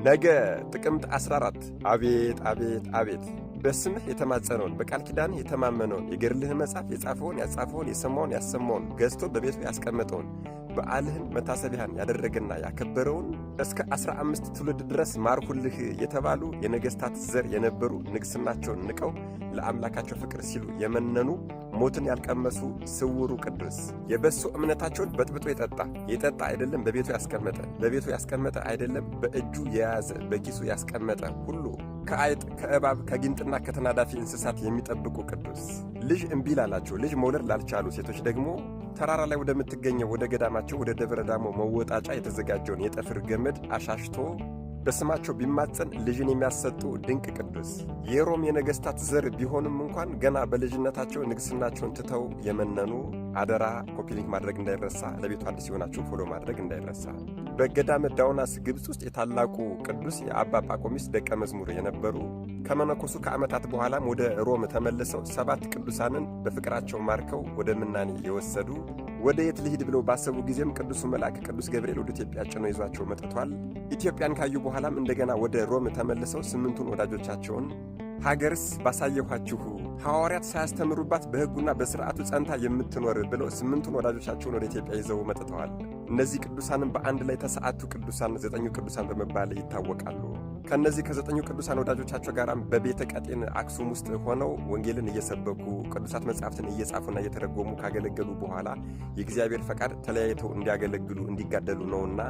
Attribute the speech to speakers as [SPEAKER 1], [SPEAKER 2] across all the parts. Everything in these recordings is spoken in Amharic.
[SPEAKER 1] ነገ ጥቅምት 14 አቤት አቤት አቤት በስምህ የተማጸነውን በቃል ኪዳን የተማመነውን የገድልህን መጽሐፍ የጻፈውን ያጻፈውን የሰማውን ያሰማውን ገዝቶ በቤቱ ያስቀመጠውን በዓልህን መታሰቢያን ያደረገና ያከበረውን እስከ 15 ትውልድ ድረስ ማርኩልህ የተባሉ የነገሥታት ዘር የነበሩ ንግሥናቸውን ንቀው ለአምላካቸው ፍቅር ሲሉ የመነኑ ሞትን ያልቀመሱ ስውሩ ቅዱስ የበሶ እምነታቸውን በጥብጦ የጠጣ አይደለም በቤቱ ያስቀመጠ አይደለም በእጁ የያዘ በኪሱ ያስቀመጠ ሁሉ ከአይጥ ከእባብ ከጊንጥና ከተናዳፊ እንስሳት የሚጠብቁ ቅዱስ ልጅ እምቢ ላላቸው ልጅ መውለድ ላልቻሉ ሴቶች ደግሞ ተራራ ላይ ወደምትገኘው ወደ ገዳማቸው ወደ ደብረ ዳሞ መወጣጫ የተዘጋጀውን የጠፍር ገመድ አሻሽቶ በስማቸው ቢማጸን ልጅን የሚያሰጡ ድንቅ ቅዱስ የሮም የነገሥታት ዘር ቢሆንም እንኳን ገና በልጅነታቸው ንግሥናቸውን ትተው የመነኑ አደራ ኮፒሊንክ ማድረግ እንዳይረሳ። ለቤቱ አዲስ የሆናችሁ ፎሎ ማድረግ እንዳይረሳ። በገዳመ ዳውናስ ግብፅ ውስጥ የታላቁ ቅዱስ የአባ ጳቆሚስ ደቀ መዝሙር የነበሩ ከመነኮሱ ከዓመታት በኋላም ወደ ሮም ተመልሰው 7 ቅዱሳንን በፍቅራቸው ማርከው ወደ ምናኔ የወሰዱ ወደ የት ልሂድ ብለው ባሰቡ ጊዜም ቅዱሱ መልአክ ቅዱስ ገብርኤል ወደ ኢትዮጵያ ጭኖ ይዟቸው መጥቷል። ኢትዮጵያን ካዩ በኋላም እንደገና ወደ ሮም ተመልሰው 8ቱን ወዳጆቻቸውን ሀገርስ ባሳየኋችሁ ሐዋርያት ሳያስተምሩባት በሕጉና በሥርዓቱ ጸንታ የምትኖር ብለው 8ቱን ወዳጆቻቸውን ወደ ኢትዮጵያ ይዘው መጥተዋል። እነዚህ ቅዱሳንም በአንድ ላይ ተሰዓቱ ቅዱሳን 9 ቅዱሳን በመባል ይታወቃሉ። ከነዚህ ከ9 ቅዱሳን ወዳጆቻቸው ጋራም በቤተ ቀጤን አክሱም ውስጥ ሆነው ወንጌልን እየሰበኩ ቅዱሳት መጻሕፍትን እየጻፉና እየተረጎሙ ካገለገሉ በኋላ የእግዚአብሔር ፈቃድ ተለያይተው እንዲያገለግሉ እንዲጋደሉ ነውና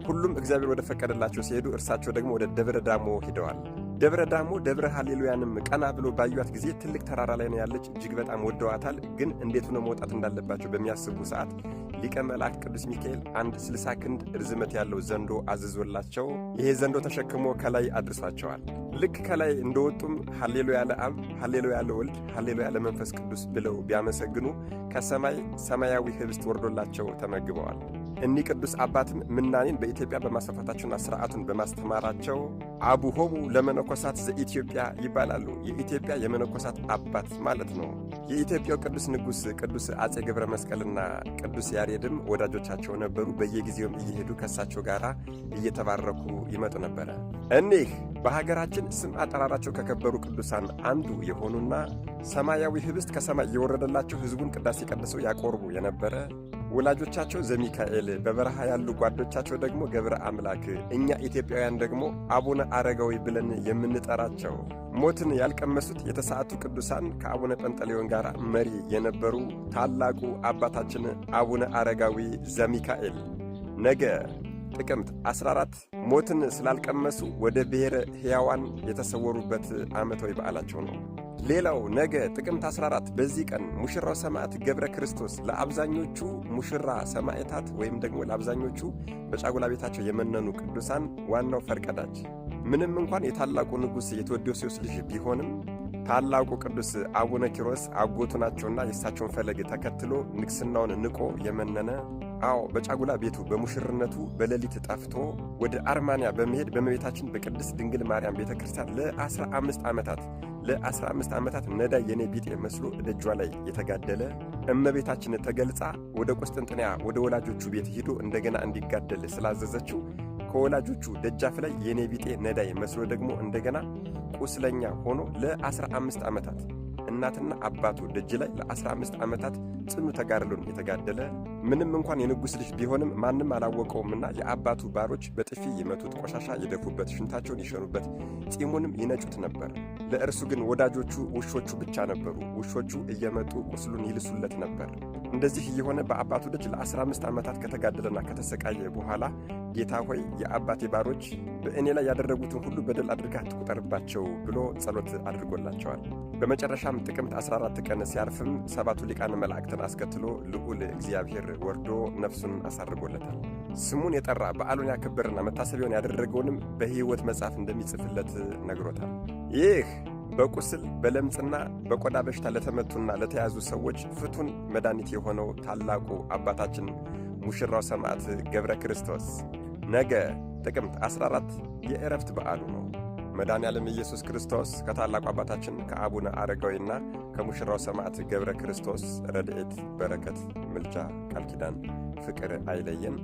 [SPEAKER 1] ሁሉም እግዚአብሔር ወደ ፈቀደላቸው ሲሄዱ እርሳቸው ደግሞ ወደ ደብረ ዳሞ ሄደዋል። ደብረ ዳሞ ደብረ ሃሌሉያንም ቀና ብሎ ባዩት ጊዜ ትልቅ ተራራ ላይ ነው ያለች። እጅግ በጣም ወደዋታል። ግን እንዴት ሆነ መውጣት እንዳለባቸው በሚያስቡ ሰዓት ሊቀ መላእክት ቅዱስ ሚካኤል አንድ 60 ክንድ ርዝመት ያለው ዘንዶ አዝዞላቸው ይሄ ዘንዶ ተሸክሞ ከላይ አድርሷቸዋል። ልክ ከላይ እንደወጡም ሃሌሉያ ለአብ፣ ሃሌሉያ ለወልድ፣ ሃሌሉያ ለመንፈስ ቅዱስ ብለው ቢያመሰግኑ ከሰማይ ሰማያዊ ህብስት ወርዶላቸው ተመግበዋል። እኒህ ቅዱስ አባትም ምናኔን በኢትዮጵያ በማስፋፋታቸውና ሥርዓቱን በማስተማራቸው አቡሆሙ ለመነኮሳት ዘኢትዮጵያ ይባላሉ። የኢትዮጵያ የመነኮሳት አባት ማለት ነው። የኢትዮጵያው ቅዱስ ንጉሥ ቅዱስ አጼ ገብረ መስቀልና ቅዱስ ያሬድም ወዳጆቻቸው ነበሩ። በየጊዜውም እየሄዱ ከእሳቸው ጋር እየተባረኩ ይመጡ ነበረ። እኒህ በሀገራችን ስም አጠራራቸው ከከበሩ ቅዱሳን አንዱ የሆኑና ሰማያዊ ህብስት ከሰማይ የወረደላቸው ሕዝቡን ቅዳሴ ቀድሰው ያቆርቡ የነበረ ወላጆቻቸው ዘሚካኤል በበረሃ ያሉ ጓዶቻቸው ደግሞ ገብረ አምላክ እኛ ኢትዮጵያውያን ደግሞ አቡነ አረጋዊ ብለን የምንጠራቸው ሞትን ያልቀመሱት የተሰዓቱ ቅዱሳን ከአቡነ ጰንጠሌዎን ጋር መሪ የነበሩ ታላቁ አባታችን አቡነ አረጋዊ ዘሚካኤል ነገ ጥቅምት 14 ሞትን ስላልቀመሱ ወደ ብሔረ ሕያዋን የተሰወሩበት ዓመታዊ በዓላቸው ነው። ሌላው ነገ ጥቅምት 14 በዚህ ቀን ሙሽራው ሰማዕት ገብረ ክርስቶስ ለአብዛኞቹ ሙሽራ ሰማዕታት ወይም ደግሞ ለአብዛኞቹ በጫጉላ ቤታቸው የመነኑ ቅዱሳን ዋናው ፈርቀዳጅ ምንም እንኳን የታላቁ ንጉሥ የቴዎዶስዮስ ልጅ ቢሆንም ታላቁ ቅዱስ አቡነ ኪሮስ አጎቱ ናቸውና የእሳቸውን ፈለግ ተከትሎ ንግሥናውን ንቆ የመነነ በጫጉላ ቤቱ በሙሽርነቱ በሌሊት ጠፍቶ ወደ አርማንያ በመሄድ በእመቤታችን በቅድስት ድንግል ማርያም ቤተ ክርስቲያን ለ15 ዓመታት ነዳይ የኔ ቢጤ መስሎ ደጇ ላይ የተጋደለ እመቤታችን ተገልጻ ወደ ቆስጥንጥንያ ወደ ወላጆቹ ቤት ሄዶ እንደገና እንዲጋደል ስላዘዘችው ከወላጆቹ ደጃፍ ላይ የኔ ቢጤ ነዳይ መስሎ ደግሞ እንደገና ቁስለኛ ሆኖ ለ15 ዓመታት እናትና አባቱ ደጅ ላይ ለ15 ዓመታት ጽኑ ተጋድሎን የተጋደለ ምንም እንኳን የንጉሥ ልጅ ቢሆንም ማንም አላወቀውምና የአባቱ ባሮች በጥፊ ይመቱት፣ ቆሻሻ ይደፉበት፣ ሽንታቸውን ይሸኑበት፣ ጺሙንም ይነጩት ነበር። ለእርሱ ግን ወዳጆቹ ውሾቹ ብቻ ነበሩ። ውሾቹ እየመጡ ቁስሉን ይልሱለት ነበር። እንደዚህ እየሆነ በአባቱ ደጅ ለ15 ዓመታት ከተጋደለና ከተሰቃየ በኋላ ጌታ ሆይ የአባቴ ባሮች በእኔ ላይ ያደረጉትን ሁሉ በደል አድርገህ አትቁጠርባቸው ብሎ ጸሎት አድርጎላቸዋል። በመጨረሻም ጥቅምት 14 ቀን ሲያርፍም 7ቱ ሊቃነ መላእክትን አስከትሎ ልዑል እግዚአብሔር ወርዶ ነፍሱን አሳርጎለታል። ስሙን የጠራ በዓሉን ያከበረና መታሰቢያውን ያደረገውንም በሕይወት መጽሐፍ እንደሚጽፍለት ነግሮታል። ይህ በቁስል በለምጽና በቆዳ በሽታ ለተመቱና ለተያዙ ሰዎች ፍቱን መድኃኒት የሆነው ታላቁ አባታችን ሙሽራው ሰማዕት ገብረ ክርስቶስ ነገ ጥቅምት 14 የዕረፍት በዓሉ ነው። መድኃኔዓለም ኢየሱስ ክርስቶስ ከታላቁ አባታችን ከአቡነ አረጋዊና ከሙሽራው ሰማዕት ገብረ ክርስቶስ ረድኤት፣ በረከት፣ ምልጃ፣ ቃል ኪዳን፣ ፍቅር አይለየን።